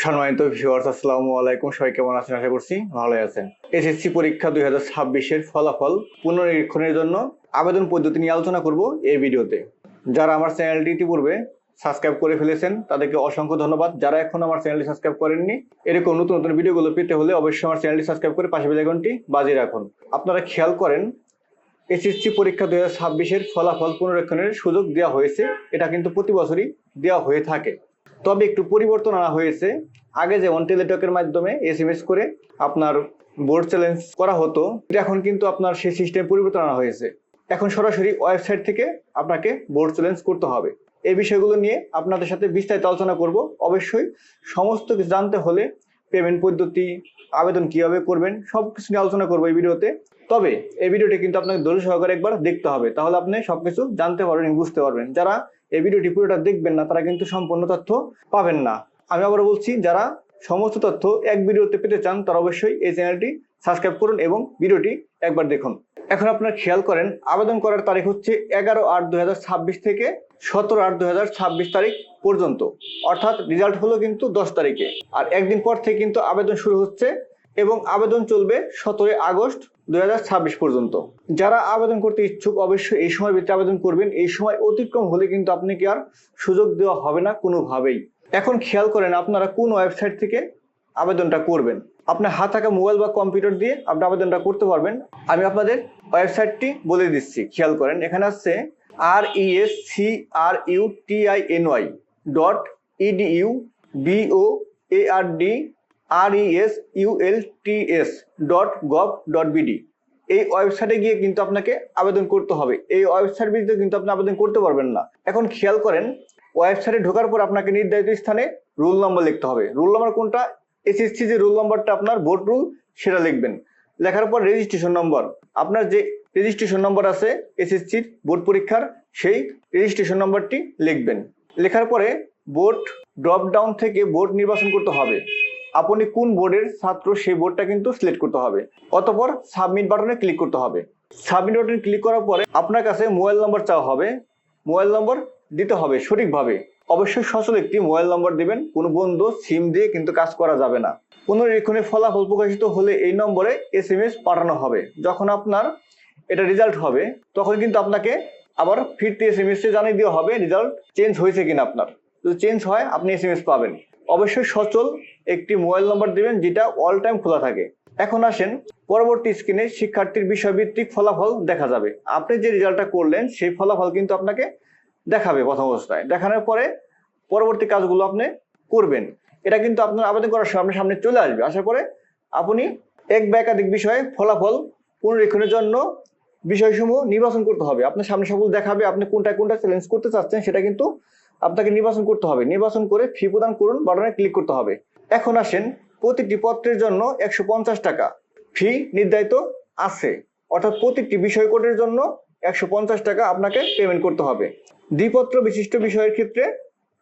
সম্মানিত ভিউয়ার্স, আসসালামু আলাইকুম। সবাই কেমন আছেন? আশা করছি ভালোই আছেন। এসএসসি পরীক্ষা 2026-এর ফলাফল পুনর্নিরীক্ষণের জন্য আবেদন পদ্ধতি নিয়ে আলোচনা করব এই ভিডিওতে। যারা আমার চ্যানেলটি ইতিপূর্বে সাবস্ক্রাইব করে ফেলেছেন তাদেরকে অসংখ্য ধন্যবাদ। যারা এখন আমার চ্যানেলটি সাবস্ক্রাইব করেননি, এরকম নতুন নতুন ভিডিওগুলো পেতে হলে অবশ্যই আমার চ্যানেলটি সাবস্ক্রাইব করে পাশে বেল আইকনটি বাজিয়ে রাখুন। আপনারা খেয়াল করেন, এসএসসি পরীক্ষা 2026-এর ফলাফল পুনরীক্ষণের সুযোগ দেওয়া হয়েছে। এটা কিন্তু প্রতি বছরই দেওয়া হয়ে থাকে, তবে একটু পরিবর্তন আনা হয়েছে। আগে যেমন টেলিটকের মাধ্যমে এসএমএস করে আপনার বোর্ড চ্যালেঞ্জ করা হতো, এখন কিন্তু আপনার সেই সিস্টেম পরিবর্তন আনা হয়েছে। এখন সরাসরি ওয়েবসাইট থেকে আপনাকে বোর্ড চ্যালেঞ্জ করতে হবে। এই বিষয়গুলো নিয়ে আপনাদের সাথে বিস্তারিত আলোচনা করব। অবশ্যই সমস্ত কিছু জানতে হলে পেমেন্ট পদ্ধতি, আবেদন কিভাবে করবেন, সবকিছু নিয়ে আলোচনা করবো এই ভিডিওতে। তবে এই ভিডিওটি কিন্তু আপনাকে ধৈর্য সহকারে একবার দেখতে হবে, তাহলে আপনি সবকিছু জানতে পারবেন, বুঝতে পারবেন। যারা এই ভিডিওটি পুরোটা দেখবেন না তারা কিন্তু সম্পূর্ণ তথ্য পাবেন না। আমি আবার বলছি, যারা সমস্ত তথ্য এক ভিডিওতে পেতে চান তারা অবশ্যই এই চ্যানেলটি সাবস্ক্রাইব করুন এবং ভিডিওটি একবার দেখুন। এখন আপনারা খেয়াল করেন, আবেদন করার তারিখ হচ্ছে 11/8/2026 থেকে 17/8/2026 তারিখ পর্যন্ত, অর্থাৎ রেজাল্ট হলো কিন্তু 10 তারিখে। আর একদিন পর থেকে কিন্তু আবেদন শুরু হচ্ছে এবং আবেদন চলবে 17 আগস্ট 2026 পর্যন্ত। যারা আবেদন করতে ইচ্ছুক অবশ্যই এই সময় ভিতরে আবেদন করবেন। এই সময় অতিক্রম হলে কিন্তু আপনাকে আর সুযোগ দেওয়া হবে না কোনোভাবেই। এখন খেয়াল করেন, আপনারা কোন ওয়েবসাইট থেকে আবেদনটা করবেন। আপনার হাতে থাকা মোবাইল বা কম্পিউটার দিয়ে আপনি আবেদনটা করতে পারবেন। আমি আপনাদের ওয়েবসাইটটি বলে দিচ্ছি, খেয়াল করেন। এখানে আছে rescruboardresults.gov.bd। এই ওয়েবসাইটে গিয়ে কিন্তু আপনাকে আবেদন করতে হবে। এই ওয়েবসাইট ভিত্তিতে কিন্তু আপনি আবেদন করতে পারবেন না। এখন খেয়াল করেন, ওয়েবসাইটে ঢোকার পর আপনাকে নির্ধারিত স্থানে রোল নাম্বার লিখতে হবে। রোল নাম্বার কোনটা? এসএসসি যে রোল নাম্বারটা আপনার বোর্ড রুল, সেটা লিখবেন। লেখার পর রেজিস্ট্রেশন নম্বর, আপনার যে রেজিস্ট্রেশন নম্বর আছে এসএসসির বোর্ড পরীক্ষার, সেই রেজিস্ট্রেশন নম্বরটি লিখবেন। লেখার পরে বোর্ড ড্রপ ডাউন থেকে বোর্ড নির্বাচন করতে হবে। আপনি কোন বোর্ডের ছাত্র সেই বোর্ডটা কিন্তু সিলেক্ট করতে হবে। অতঃপর সাবমিট বাটনে ক্লিক করতে হবে। সাবমিট বাটনে ক্লিক করার পরে আপনার কাছে মোবাইল নম্বর চাওয়া হবে। মোবাইল নম্বর দিতে হবে সঠিকভাবে। অবশ্যই সচল একটি মোবাইল নম্বর দিবেন, কোনো বন্ধ সিম দিয়ে কিন্তু কাজ করা যাবে না। পুনরীক্ষণের ফলাফল প্রকাশিত হলে এই নম্বরে এসএমএস পাঠানো হবে। যখন আপনার এটা রেজাল্ট হবে তখন কিন্তু আপনাকে আবার ফিরতি এসএমএস জানিয়ে দেওয়া হবে রেজাল্ট চেঞ্জ হয়েছে কিনা। আপনার যদি চেঞ্জ হয় আপনি এসএমএস পাবেন। অবশ্যই সচল একটি মোবাইল নম্বর দিবেন যেটা অল টাইম খোলা থাকে। এখন আসেন, পরবর্তী স্ক্রিনে শিক্ষার্থীর বিষয়ভিত্তিক ফলাফল দেখা যাবে। আপনি যে রেজাল্টটা করলেন সেই ফলাফল কিন্তু আপনাকে দেখাবে প্রথম অবস্থায়। দেখানোর পরে পরবর্তী কাজগুলো আপনি করবেন। এটা কিন্তু আপনার আবেদন করার সময় আপনার সামনে চলে আসবে। আসার পরে আপনি এক বা একাধিক বিষয়ে ফলাফল পুনরীক্ষণের জন্য বিষয়সমূহ নির্বাচন করতে হবে। আপনার সামনে সবগুলো দেখাবে, আপনি কোনটা কোনটা চ্যালেঞ্জ করতে চাচ্ছেন সেটা কিন্তু আপনাকে নির্বাচন করতে হবে। নির্বাচন করে ফি প্রদান করুন বাটনে ক্লিক করতে হবে। এখন আসেন, প্রতিটি পত্রের জন্য 150 টাকা ফি নির্ধারিত আছে, অর্থাৎ প্রতিটি বিষয় কোডের জন্য 150 টাকা আপনাকে পেমেন্ট করতে হবে। দ্বিপত্র বিশিষ্ট বিষয়ের ক্ষেত্রে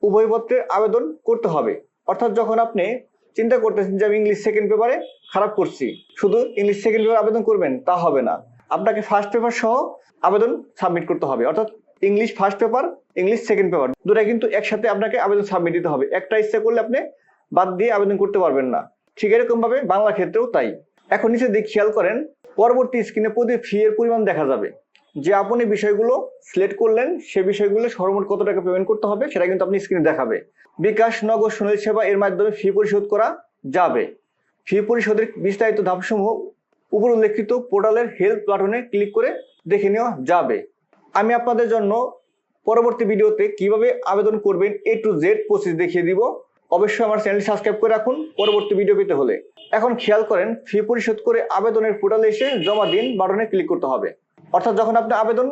উভয় পত্রের আবেদন করতে হবে। অর্থাৎ যখন আপনি চিন্তা করতেছেন যে আমি ইংলিশ সেকেন্ড পেপারে খারাপ করছি, শুধু ইংলিশ সেকেন্ড পেপার আবেদন করবেন তা হবে না, আপনাকে ফার্স্ট পেপার সহ আবেদন সাবমিট করতে হবে। অর্থাৎ English first paper, English second paper দুটাই কিন্তু একসাথে আপনাকে আবেদন সাবমিট দিতে হবে। একটা ইচ্ছা করলে আপনি বাদ দিয়ে আবেদন করতে পারবেন না। ঠিক এরকম ভাবে বাংলা ক্ষেত্রেও তাই। এখন নিচে দিকে খেয়াল করেন, পরবর্তী স্ক্রিনে প্রতি ফি এর পরিমাণ দেখা যাবে। যে আপনি বিষয়গুলো সিলেক্ট করলেন সে বিষয়গুলো সর্বমোট কত টাকা পেমেন্ট করতে হবে সেটা কিন্তু আপনি স্ক্রিনে দেখাবে। বিকাশ, নগদ, সোনালী সেবা এর মাধ্যমে ফি পরিশোধ করা যাবে। ফি পরিশোধের বিস্তারিত ধাপসমূহ উপর উল্লেখিত পোর্টালের হেল্প বাটনে ক্লিক করে দেখে নেওয়া যাবে। আমি আপনাদের জন্য পরবর্তী ভিডিওতে কিভাবে আবেদন করবেন A to Z প্রসেস দেখিয়ে দিব। অবশ্যই আমার চ্যানেল সাবস্ক্রাইব করে রাখুন পরবর্তী ভিডিও পেতে হলে। এখন খেয়াল করেন, ফি পরিশোধ করে আবেদনের পোর্টালে এসে জমা দিন বাটনে ক্লিক করতে হবে। অর্থাৎ যখন আপনি আবেদন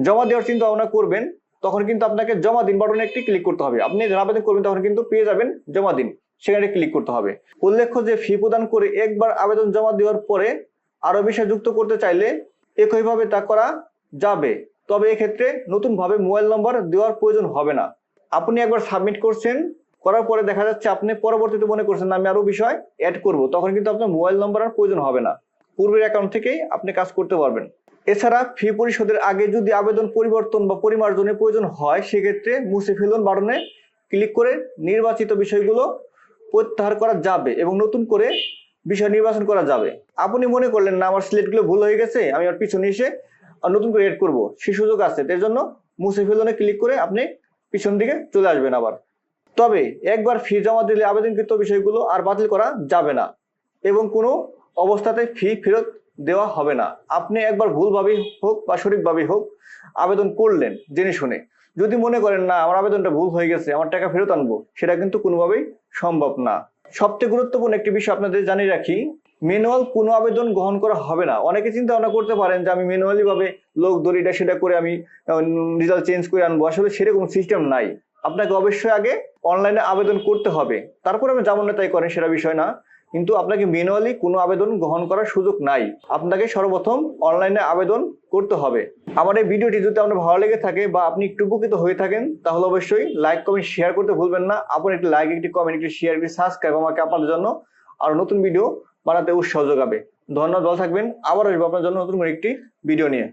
জমা দেওয়ার চিন্তা ভাবনা করবেন তখন কিন্তু আপনাকে জমা দিন বাটনে একটি ক্লিক করতে হবে। আপনি যখন আবেদন করবেন তখন কিন্তু পেয়ে যাবেন জমা দিন, সেখানে ক্লিক করতে হবে। উল্লেখ্য যে ফি প্রদান করে একবার আবেদন জমা দেওয়ার পরে আরো বিষয় যুক্ত করতে চাইলে একইভাবে তা করা যাবে, তবে এক্ষেত্রে নতুন ভাবে মোবাইল নম্বর দেওয়ার প্রয়োজন হবে না। আপনি একবার সাবমিট করছেন, করার পরে দেখা যাচ্ছে আপনি পরবর্তীতে মনে করছেন আমি আরো বিষয় অ্যাড করব, তখন কিন্তু আপনার মোবাইল নম্বর আর প্রয়োজন হবে না। পূর্বের অ্যাকাউন্ট থেকেই আপনি কাজ করতে পারবেন। এছাড়া ফি পরিশোধের আগে যদি আবেদন পরিবর্তন বা পরিমার্জনের প্রয়োজন হয় সেক্ষেত্রে মুছে ফেলুন বাটনে ক্লিক করে নির্বাচিত বিষয়গুলো প্রত্যাহার করা যাবে এবং নতুন করে বিষয় নির্বাচন করা যাবে। আপনি মনে করলেন না আমার সিলেক্টগুলো ভুল হয়ে গেছে, আমি আর পিছনে এসে নতুন করে এড করব, সেই সুযোগ আছে। এর জন্য মুছে ফেলনে ক্লিক করে আপনি পিছন দিকে চলে আসবেন আবার। তবে একবার ফি জমা দিলে আবেদনকৃত বিষয়গুলো আর বাতিল করা যাবে না এবং কোনো অবস্থাতে ফি ফেরত দেওয়া হবে না। আপনি একবার ভুলভাবেই হোক বা সঠিকভাবেই হোক আবেদন করলেন জেনে শুনে, যদি মনে করেন না আমার আবেদনটা ভুল হয়ে গেছে, আমার টাকা ফেরত আনবো, সেটা কিন্তু কোনোভাবেই সম্ভব না। সবচেয়ে গুরুত্বপূর্ণ একটি বিষয় আপনাদের জানিয়ে রাখি, ম্যানুয়াল কোনো আবেদন গ্রহণ করা হবে না। অনেকে চিন্তা ভাবনা করতে পারেন যে আমি ম্যানুয়ালি ভাবে লোক দড়িটা সেটা করে আমি রেজাল্ট চেঞ্জ করে আনবো, আসলে সেরকম সিস্টেম নাই। আপনাকে অবশ্যই আগে অনলাইনে আবেদন করতে হবে, তারপরে আপনি যেমন তাই করেন সেটা বিষয় না, কিন্তু আপনাকে ম্যানুয়ালি কোনো আবেদন গ্রহণ করার সুযোগ নাই। আপনাকে সর্বপ্রথম অনলাইনে আবেদন করতে হবে। আমার এই ভিডিওটি যদি আপনার ভালো লেগে থাকে বা আপনি একটু উপকৃত হয়ে থাকেন, তাহলে অবশ্যই লাইক কমেন্ট শেয়ার করতে ভুলবেন না। আপনার একটি লাইক, একটি কমেন্ট, একটি শেয়ার, একটি সাবস্ক্রাইব আমাকে আপনাদের জন্য আরো নতুন ভিডিও বানাতে উৎসাহ যোগাবে। ধন্যবাদ, ভালো থাকবেন। আবার আসবো আপনার জন্য নতুন করে একটি ভিডিও নিয়ে।